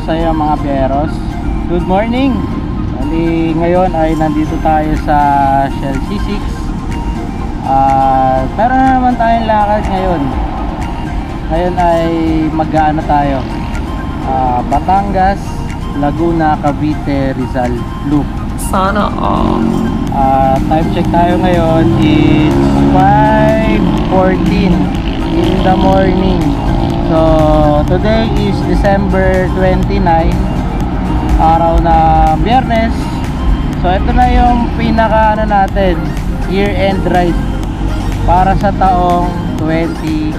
sa iyo mga biyeros. Good morning. Bali, ngayon ay nandito tayo sa Shell C6. Meron na naman tayong lakad ngayon. Ngayon ay mag-aano tayo, Batangas, Laguna, Cavite, Rizal Loop. Sana time check tayo ngayon. It's 5:14 in the morning. So today is December 29, araw na Biyernes. So ito na yung pinaka ano natin, year end ride para sa taong 2023.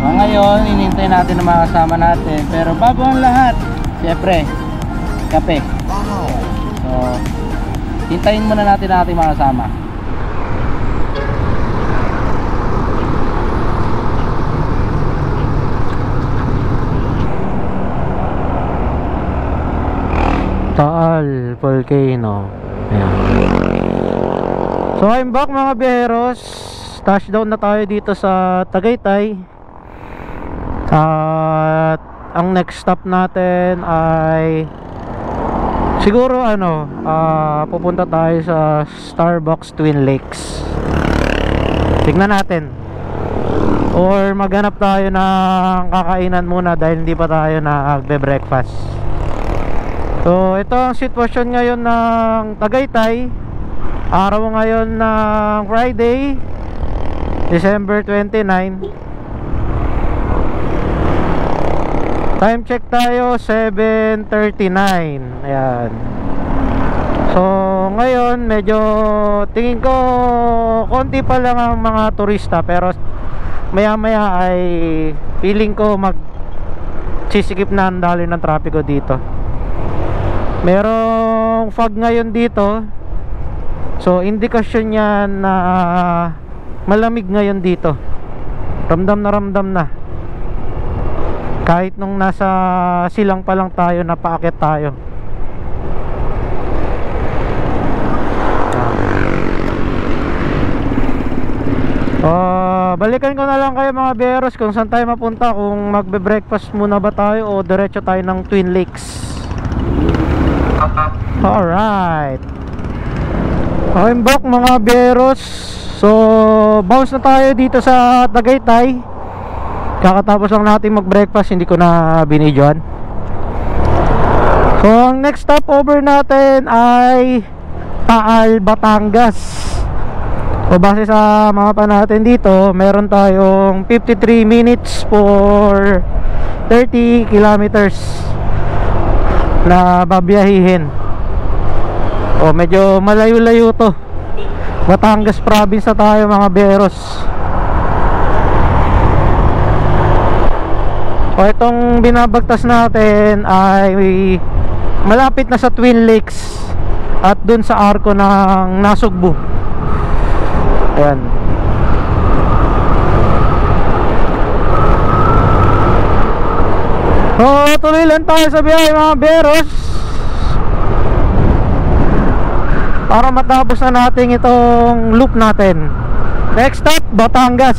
So ngayon hinintay natin ang mga kasama natin, pero bago ang lahat, syempre kape. So hintayin muna natin ang ating mga kasama. Taal Volcano. Ayan. So I'm back mga biyeros. Touchdown na tayo dito sa Tagaytay. At ang next stop natin ay siguro pupunta tayo sa Starbucks Twin Lakes. Tignan natin. Or maghanap tayo ng kakainan muna dahil hindi pa tayo nagbe-breakfast. So ito ang sitwasyon ngayon ng Tagaytay. Araw ngayon ng Friday, December 29. Time check tayo 7:39. Ayan. So ngayon medyo tingin ko konti pa lang ang mga turista, pero maya maya ay feeling ko sisikip na ang daloy ng trapiko dito. Merong fog ngayon dito. So indikasyon yan na malamig ngayon dito. Ramdam na kahit nung nasa silang pa lang tayo, napaakyat tayo. Balikan ko na lang kayo mga beros kung saan tayo mapunta, kung magbe-breakfast muna ba tayo o diretso tayo ng Twin Lakes. Alright, I'm back mga beros. So bounce na tayo dito sa Tagaytay. Kakatapos lang natin mag-breakfast, hindi ko na binidyoan. So ang next stop over natin ay Taal, Batangas. So base sa mapa natin dito, meron tayong 53 minutes for 30 kilometers na babiyahihin. O medyo malayo-layo to. Batangas province na tayo mga beros. O itong binabagtas natin ay malapit na sa Twin Lakes at dun sa arko ng Nasugbu. Ayan. So tuloy lang tayo sa biyahe mga beros para matapos na natin itong loop natin. Next stop, Batangas.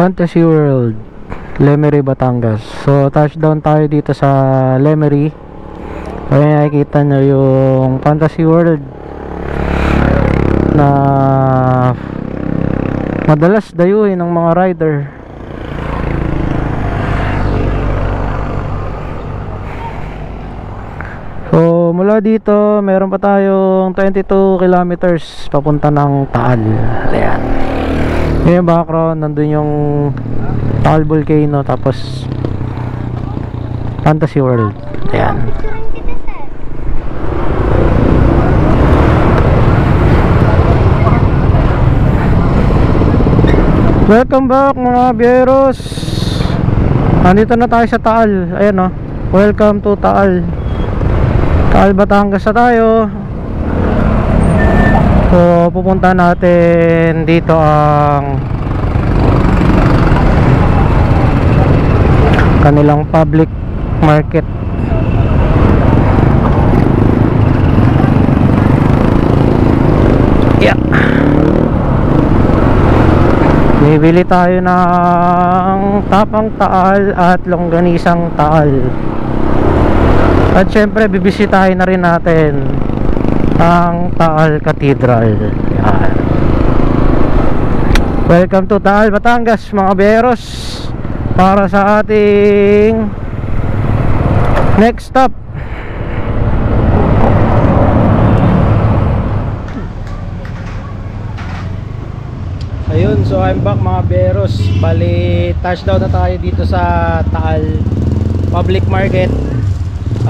Fantasy World, Lemery, Batangas. So touchdown tayo dito sa Lemery. Kaya nakikita nyo yung Fantasy World na madalas dayuhin ng mga rider. So mula dito meron pa tayong 22 kilometers papunta ng Taal. Ayan. Yung background, nandun yung Taal Volcano, tapos Fantasy World. Ayan. Welcome back mga biyahero. Nandito na tayo sa Taal. Ayan o. Welcome to Taal. Taal, Batangas na tayo. So pupunta natin dito ang kanilang public market. Yeah. Bibili tayo ng tapang Taal at longganisang Taal. At syempre bibisitahin na rin natin ang Taal Cathedral. Yan. Welcome to Taal, Batangas mga beros, para sa ating next stop. Ayun, so I'm back mga beros. Bali, touchdown na tayo dito sa Taal Public Market.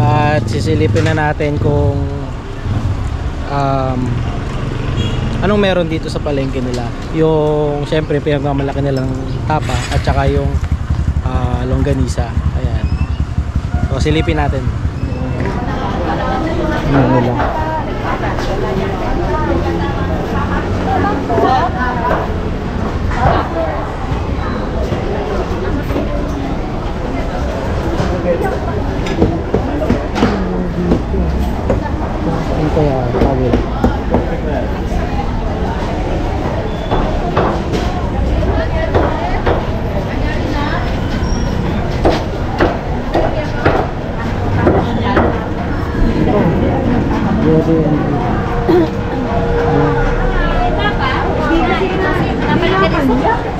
At sisilipin na natin kung anong meron dito sa palengke nila. Yung syempre pinagmamalaki nilang tapa at saka yung longganisa. Ayan. So silipin natin. Ano nila? Ito ya, tawil.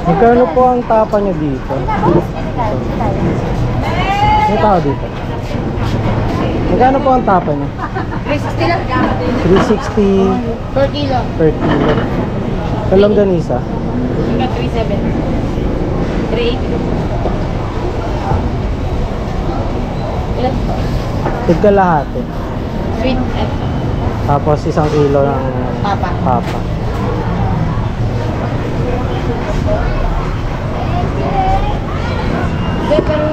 Magkano po ang tapa nyo dito? May tao dito. Magkano po ang tapa nyo? 360 lang. 360 per kilo. per kilo. Sa longganisa? Hanggang 370. 380. Ilan po? Tigka lahat eh. Sweet at Tapos 1 kilo ng papa. papa. Pero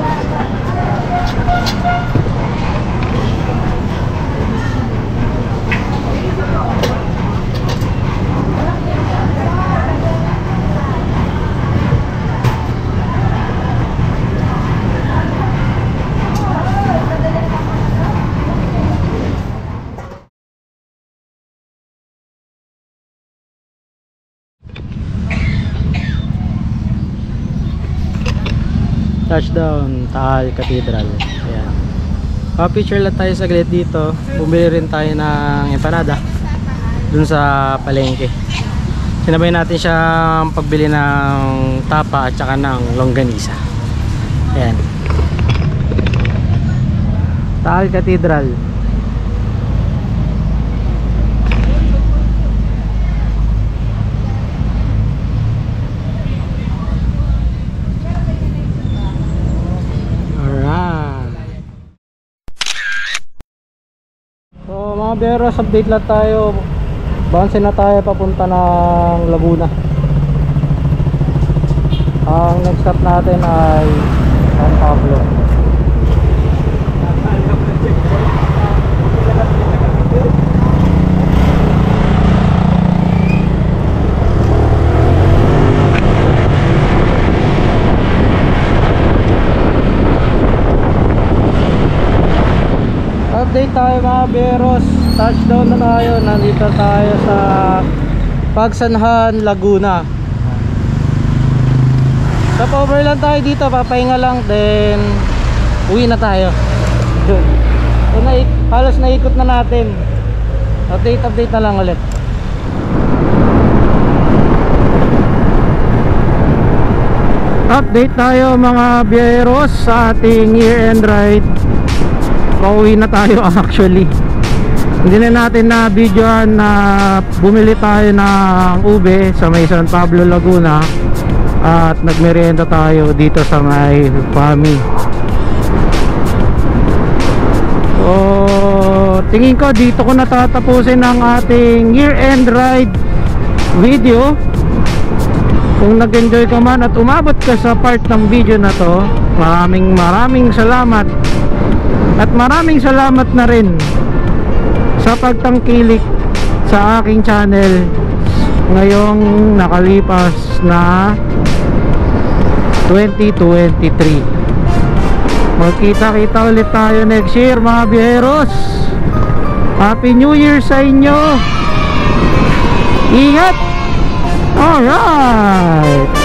Touchdown, Taal Cathedral. Ayan. Picture lang tayo saglit dito. Bumili rin tayo ng empanada dun sa palengke. Sinabay natin siyang pagbili ng tapa at saka ng longganisa. Ayan. Taal Cathedral. So mga beros, update lang tayo. Bounce na tayo papunta ng Laguna. Ang next stop natin ay San Pablo. Update tayo mga beros. Touchdown na tayo. Nandito tayo sa Pagsanhan, Laguna. Stop-over lang tayo dito. Papahinga lang. Then uwi na tayo. So, halos naikot na natin. Update na lang ulit. Update tayo mga beros sa ating year-end ride. Pauwi na tayo actually. Hindi na natin na videoan na bumili tayo ng ube sa may San Pablo, Laguna, at nagmerienda tayo dito sa may Fami. So tingin ko dito ko natatapusin ang ating year-end ride video. Kung nag-enjoy ka man at umabot ka sa part ng video na to, maraming salamat. At maraming salamat na rin sa pagtangkilik sa aking channel ngayong nakalipas na 2023. Magkita-kita ulit tayo next year mga biyeros. Happy New Year sa inyo. Ingat. Alright.